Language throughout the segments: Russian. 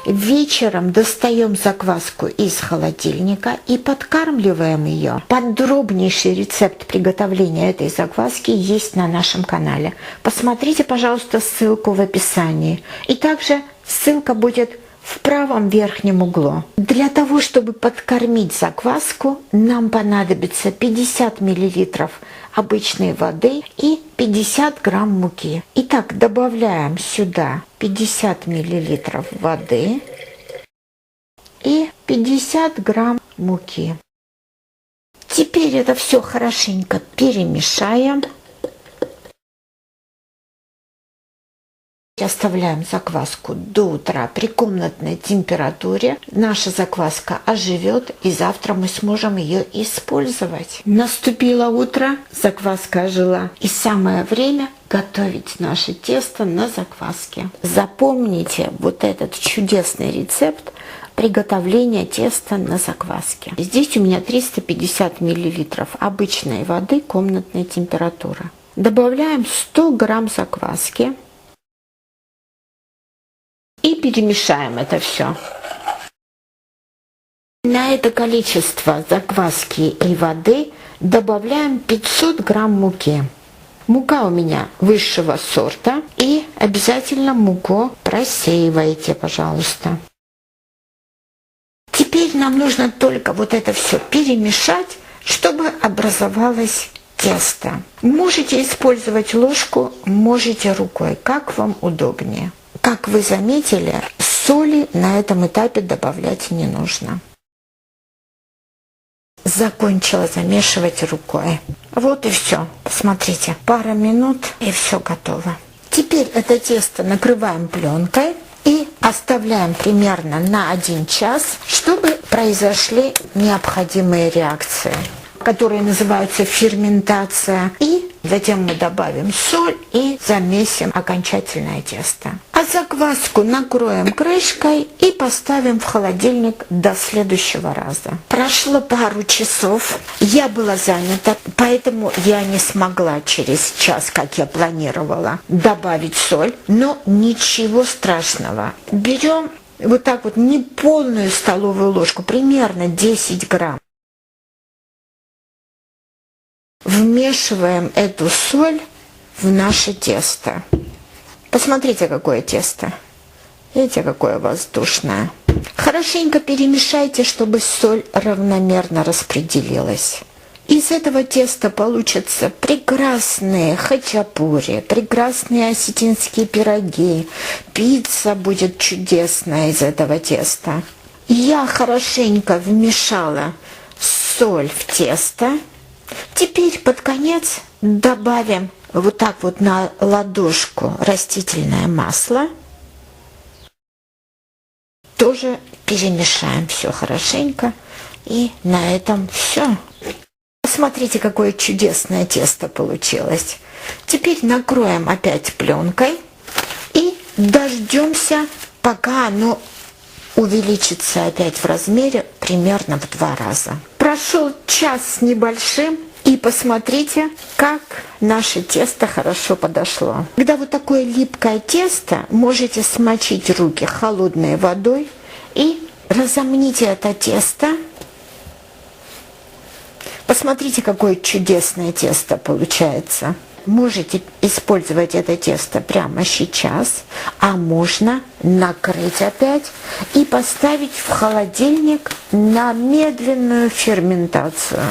Вечером достаем закваску из холодильника и подкармливаем ее. Подробнейший рецепт приготовления этой закваски есть на нашем канале. Посмотрите, пожалуйста, ссылку в описании. И также ссылка будет в правом верхнем углу. Для того, чтобы подкормить закваску, нам понадобится 50 мл обычной воды и 50 грамм муки. Итак, добавляем сюда 50 мл воды и 50 грамм муки. Теперь это все хорошенько перемешаем. Оставляем закваску до утра при комнатной температуре. Наша закваска оживет, и завтра мы сможем ее использовать. Наступило утро, закваска ожила, и самое время готовить наше тесто на закваске. Запомните вот этот чудесный рецепт приготовления теста на закваске. Здесь у меня 350 мл обычной воды комнатной температуры. Добавляем 100 грамм закваски. И перемешаем это все. На это количество закваски и воды добавляем 500 грамм муки. Мука у меня высшего сорта. И обязательно муку просеивайте, пожалуйста. Теперь нам нужно только вот это все перемешать, чтобы образовалось тесто. Можете использовать ложку, можете рукой, как вам удобнее. Как вы заметили, соли на этом этапе добавлять не нужно. Закончила замешивать рукой. Вот и все. Посмотрите, пара минут и все готово. Теперь это тесто накрываем пленкой и оставляем примерно на 1 час, чтобы произошли необходимые реакции, которые называются ферментация. И затем мы добавим соль и замесим окончательное тесто. А закваску накроем крышкой и поставим в холодильник до следующего раза. Прошло пару часов, я была занята, поэтому я не смогла через час, как я планировала, добавить соль, но ничего страшного. Берем вот так вот неполную столовую ложку, примерно 10 грамм. Вмешиваем эту соль в наше тесто. Посмотрите, какое тесто. Видите, какое воздушное. Хорошенько перемешайте, чтобы соль равномерно распределилась. Из этого теста получатся прекрасные хачапури, прекрасные осетинские пироги. Пицца будет чудесная из этого теста. Я хорошенько вмешала соль в тесто. Теперь под конец добавим вот так вот на ладошку растительное масло. Тоже перемешаем все хорошенько. И на этом все. Посмотрите, какое чудесное тесто получилось. Теперь накроем опять пленкой и дождемся, пока оно увеличится опять в размере примерно в 2 раза. Прошел час с небольшим, и посмотрите, как наше тесто хорошо подошло. Когда вот такое липкое тесто, можете смочить руки холодной водой и разомните это тесто. Посмотрите, какое чудесное тесто получается. Можете использовать это тесто прямо сейчас, а можно накрыть опять и поставить в холодильник на медленную ферментацию.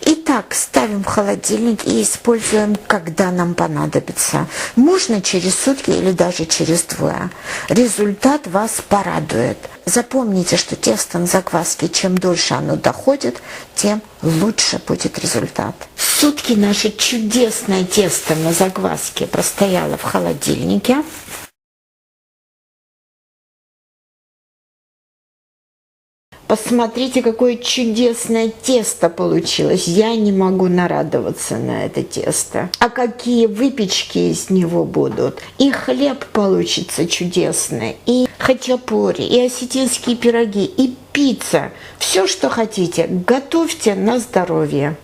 Итак, ставим в холодильник и используем, когда нам понадобится. Можно через сутки или даже через 2. Результат вас порадует. Запомните, что тесто на закваске, чем дольше оно доходит, тем лучше будет результат. Сутки наше чудесное тесто на закваске простояло в холодильнике. Посмотрите, какое чудесное тесто получилось. Я не могу нарадоваться на это тесто. А какие выпечки из него будут. И хлеб получится чудесный, и хачапури, и осетинские пироги, и пицца. Все, что хотите, готовьте на здоровье.